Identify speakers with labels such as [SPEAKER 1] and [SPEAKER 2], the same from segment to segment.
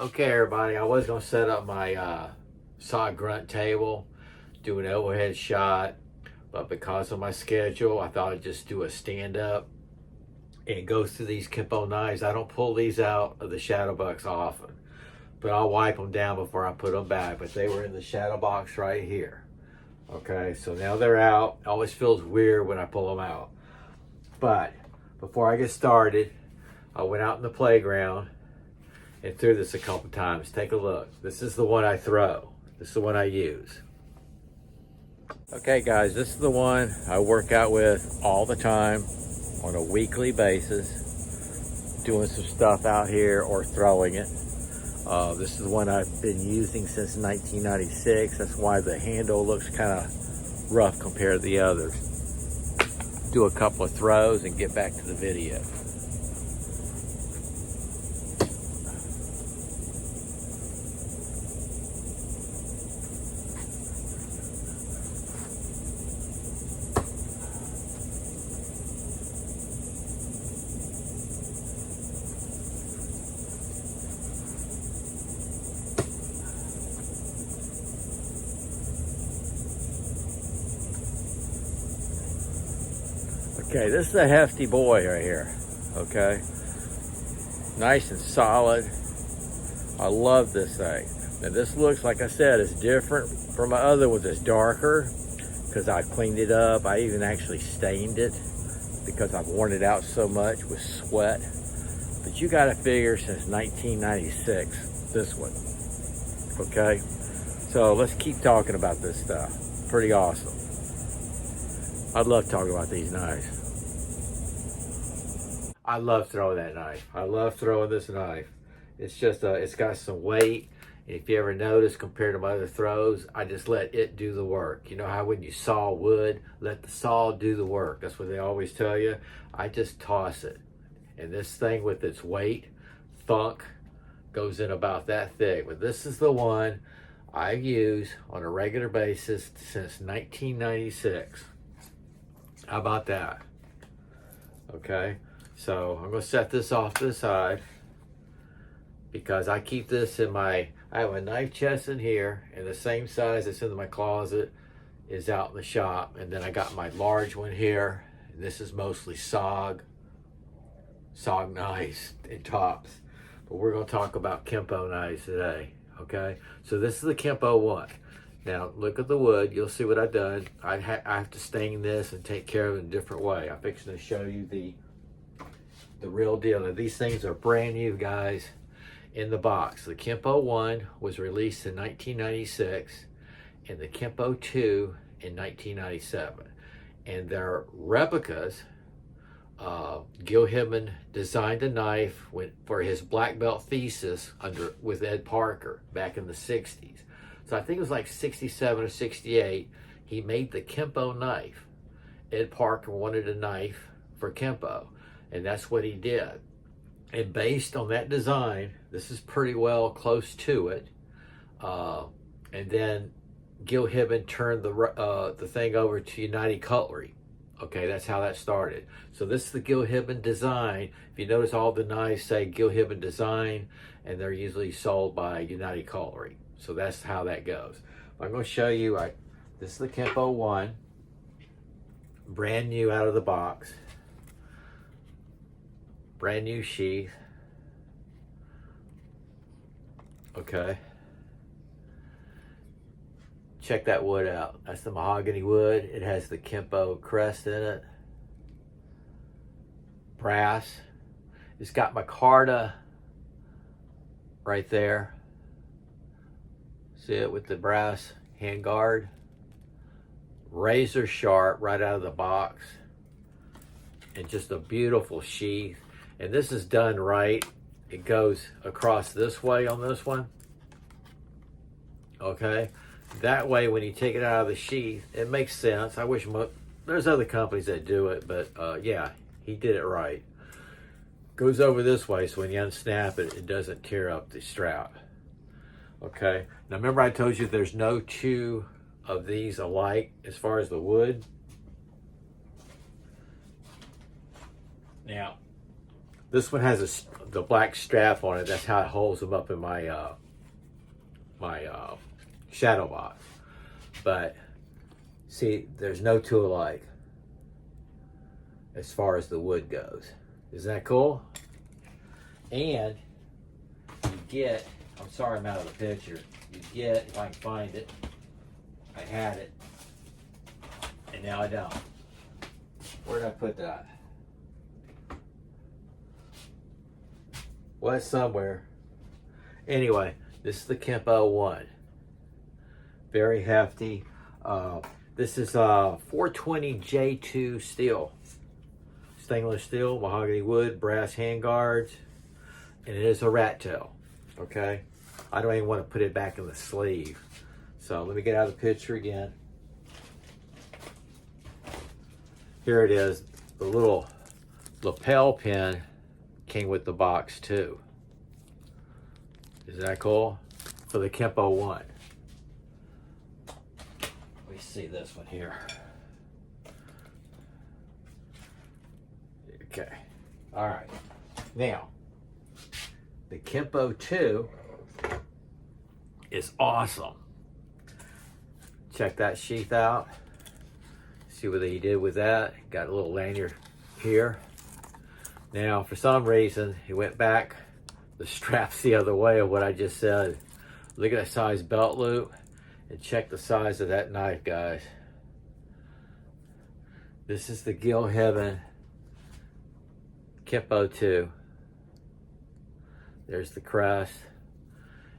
[SPEAKER 1] Okay, everybody, I was going to set up my saw grunt table, do an overhead shot, but because of my schedule, I thought I'd just do a stand-up. And go through these Kenpo knives. I don't pull these out of the shadow box often, but I'll wipe them down before I put them back. But they were in the shadow box right here. Okay, so now they're out. It always feels weird when I pull them out. But before I get started, I went out in the playground and threw this a couple times. Take a look. This is the one I throw. This is the one I use. Okay guys, this is the one I work out with all the time on a weekly basis, doing some stuff out here or throwing it. This is the one I've been using since 1996. That's why the handle looks kind of rough compared to the others. Do a couple of throws and get back to the video. Okay, this is a hefty boy right here, okay? Nice and solid. I love this thing. Now this looks, like I said, it's different from my other ones. It's darker because I cleaned it up. I even actually stained it because I've worn it out so much with sweat. But you gotta figure since 1996, this one, okay? So let's keep talking about this stuff. Pretty awesome. I love talking about these knives. I love throwing that knife. I love throwing this knife. It's just, it's got some weight. If you ever notice, compared to my other throws, I just let it do the work. You know how when you saw wood, let the saw do the work. That's what they always tell you. I just toss it. And this thing with its weight, thunk, goes in about that thick. But this is the one I use on a regular basis since 1996. How about that? Okay, so I'm going to set this off to the side because I keep this in my, I have a knife chest in here, and the same size that's in my closet is out in the shop. And then I got my large one here, and this is mostly SOG knives and tops. But we're going to talk about Kenpo knives today, okay? So this is the Kenpo one. Now, look at the wood. You'll see what I've done. I have to stain this and take care of it in a different way. I'm fixing to show you the real deal. Now, these things are brand new, guys, in the box. The Kenpo 1 was released in 1996, and the Kenpo 2 in 1997. And they're replicas. Gil Hibben designed a knife for his black belt thesis with Ed Parker back in the 60s. So I think it was like 67 or 68, he made the Kenpo knife. Ed Parker wanted a knife for Kenpo, and that's what he did. And based on that design, this is pretty well close to it. And then Gil Hibben turned the thing over to United Cutlery. Okay, that's how that started. So this is the Gil Hibben design. If you notice, all the knives say Gil Hibben design, and they're usually sold by United Cutlery. So that's how that goes. I'm going to show you, this is the Kenpo 1, brand new out of the box, brand new sheath, okay. Check that wood out. That's the mahogany wood. It has the Kenpo crest in it, brass. It's got micarta right there. See it with the brass handguard. Razor sharp right out of the box. And just a beautiful sheath. And this is done right. It goes across this way on this one. Okay. That way when you take it out of the sheath, it makes sense. I wish there's other companies that do it, but yeah, he did it right. Goes over this way so when you unsnap it, it doesn't tear up the strap. Okay, now remember I told you there's no two of these alike as far as the wood. Now, This one has the black strap on it. That's how it holds them up in my shadow box. But see, there's no two alike as far as the wood goes. Isn't that cool? And you get, I'm sorry I'm out of the picture, you get, if I can find it, I had it, and now I don't. Where did I put that? Well, it's somewhere. Anyway, this is the Kenpo 1. Very hefty. This is 420 J2 steel. Stainless steel, mahogany wood, brass handguards, and it is a rat tail, okay? I don't even want to put it back in the sleeve. So let me get out of the picture again. Here it is. The little lapel pin came with the box too. Isn't that cool? For the Kenpo 1. Let me see this one here. Okay. All right. Now, the Kenpo 2 is awesome. Check that sheath out. See what he did with that. Got a little lanyard here. Now, for some reason, he went back the straps the other way of what I just said. Look at that size belt loop and check the size of that knife, guys. This is the Hibben Kenpo 2. There's the crest.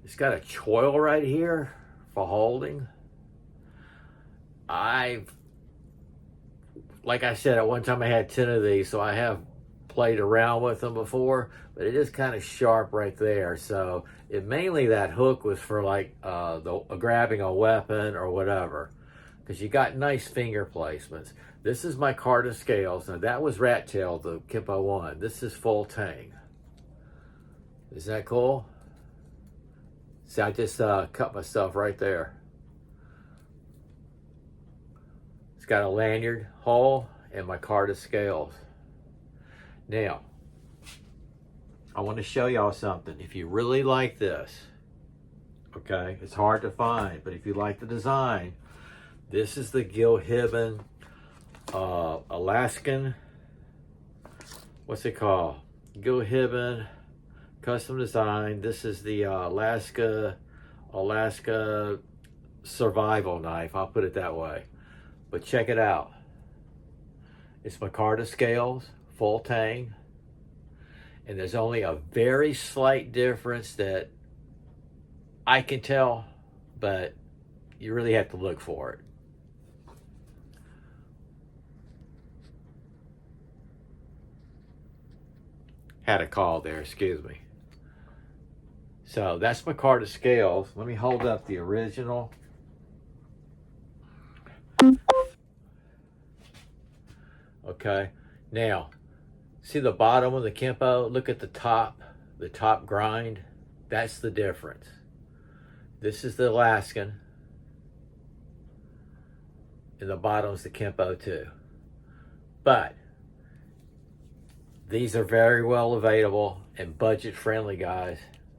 [SPEAKER 1] It's got a choil right here for holding. Like I said, at one time I had 10 of these, so I have played around with them before, but it is kind of sharp right there. So mainly that hook was for like grabbing a weapon or whatever, because you got nice finger placements. This is my Carta scales. Now that was rat tail, the Kenpo 1. This is full tang. Isn't that cool? See, I just cut myself right there. It's got a lanyard hole and my Carta scales. Now, I want to show y'all something. If you really like this, okay, it's hard to find, but if you like the design, this is the Hibben Alaskan, what's it called? Hibben custom design. This is the Alaska survival knife. I'll put it that way. But check it out. It's my Carta scales, full tang, and there's only a very slight difference that I can tell, but you really have to look for it. Had a call there, excuse me. So that's my Carta scales. Let me hold up the original. Okay, now, see the bottom of the Kenpo? Look at the top grind. That's the difference. This is the Alaskan, and the bottom's the Kenpo 2. But these are very well available and budget friendly, guys.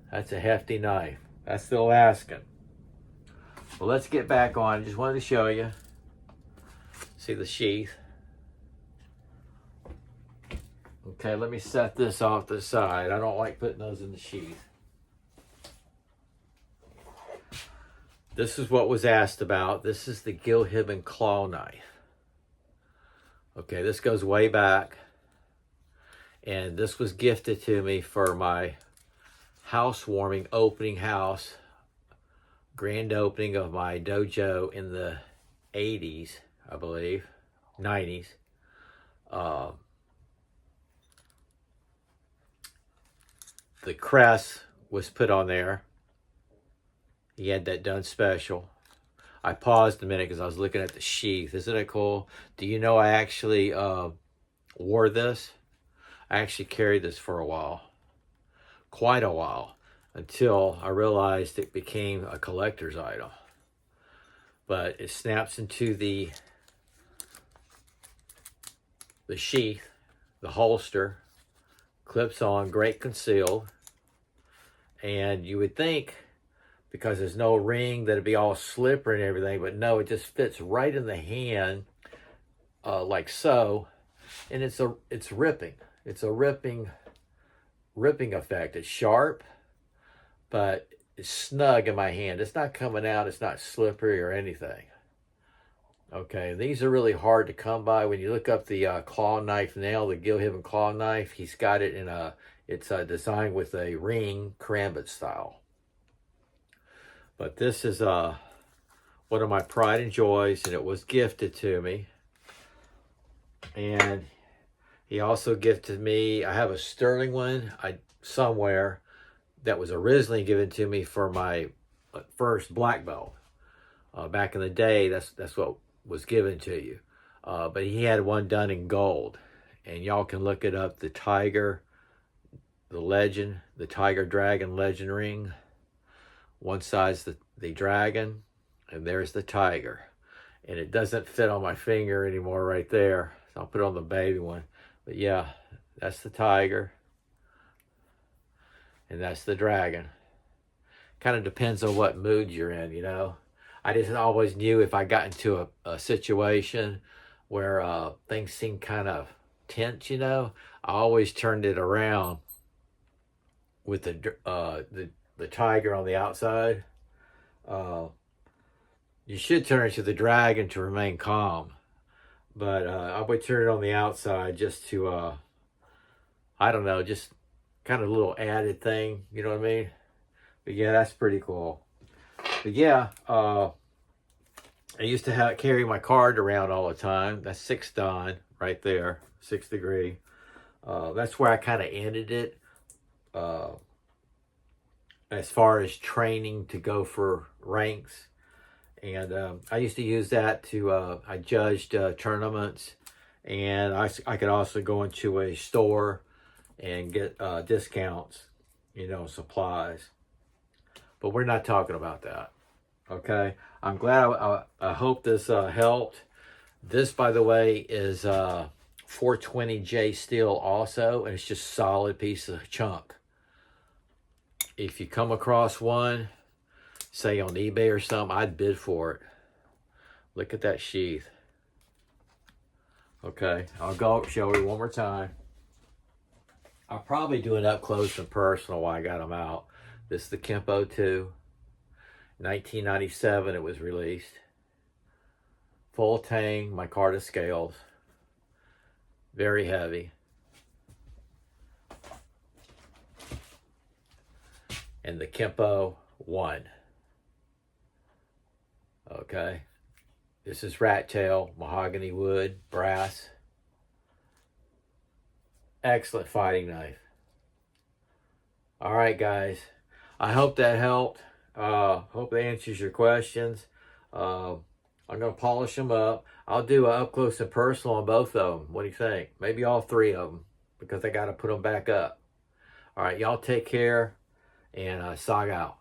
[SPEAKER 1] That's a hefty knife. That's the Alaskan. Well, let's get back on. Just wanted to show you. See the sheath. Okay, let me set this off to the side. I don't like putting those in the sheath. This is what was asked about. This is the Hibben claw knife. Okay, this goes way back. And this was gifted to me for my housewarming opening house. Grand opening of my dojo in the 80s, I believe. 90s. The crest was put on there. He had that done special. I paused a minute because I was looking at the sheath. Isn't it cool? Do you know I actually wore this? I actually carried this for a while. Quite a while. Until I realized it became a collector's item. But it snaps into the sheath, the holster, clips on, great concealed. And you would think, because there's no ring, that it'd be all slippery and everything, but no, it just fits right in the hand, like so. And it's ripping. It's a ripping effect. It's sharp, but it's snug in my hand. It's not coming out. It's not slippery or anything. Okay, these are really hard to come by. When you look up the claw knife nail, the Hibben claw knife, he's got it in it's designed with a ring, karambit style. But this is one of my pride and joys, and it was gifted to me. And he also gifted me, I have a sterling one somewhere that was originally given to me for my first black belt. Back in the day, that's what was given to you. But he had one done in gold. And y'all can look it up, the tiger, the legend, the tiger dragon legend ring. One side's the dragon, and there's the tiger. And it doesn't fit on my finger anymore right there. So I'll put it on the baby one. But yeah, that's the tiger. And that's the dragon. Kind of depends on what mood you're in, you know. I just always knew if I got into a situation where things seemed kind of tense, you know, I always turned it around with the tiger on the outside. You should turn it to the dragon to remain calm. But I would turn it on the outside just to, I don't know, just kind of a little added thing, you know what I mean? But yeah, that's pretty cool. But yeah, I used to carry my card around all the time. That's 6th Dan right there, 6th degree. That's where I kind of ended it as far as training to go for ranks. And I used to use that to, I judged tournaments. And I could also go into a store and get discounts, you know, supplies. But we're not talking about that, okay? I'm glad, I hope this helped. This, by the way, is 420J steel also, and it's just solid piece of chunk. If you come across one, say on eBay or something, I'd bid for it. Look at that sheath. Okay, I'll go show you one more time. I'll probably do it up close and personal while I got them out. This is the Kenpo 2. 1997 it was released. Full tang, micarta scales. Very heavy. And the Kenpo 1. Okay. This is rat tail, mahogany wood, brass. Excellent fighting knife. All right, guys. I hope that helped. Hope that answers your questions. I'm going to polish them up. I'll do an up close and personal on both of them. What do you think? Maybe all 3 of them, because I got to put them back up. All right, y'all take care, and Sog out.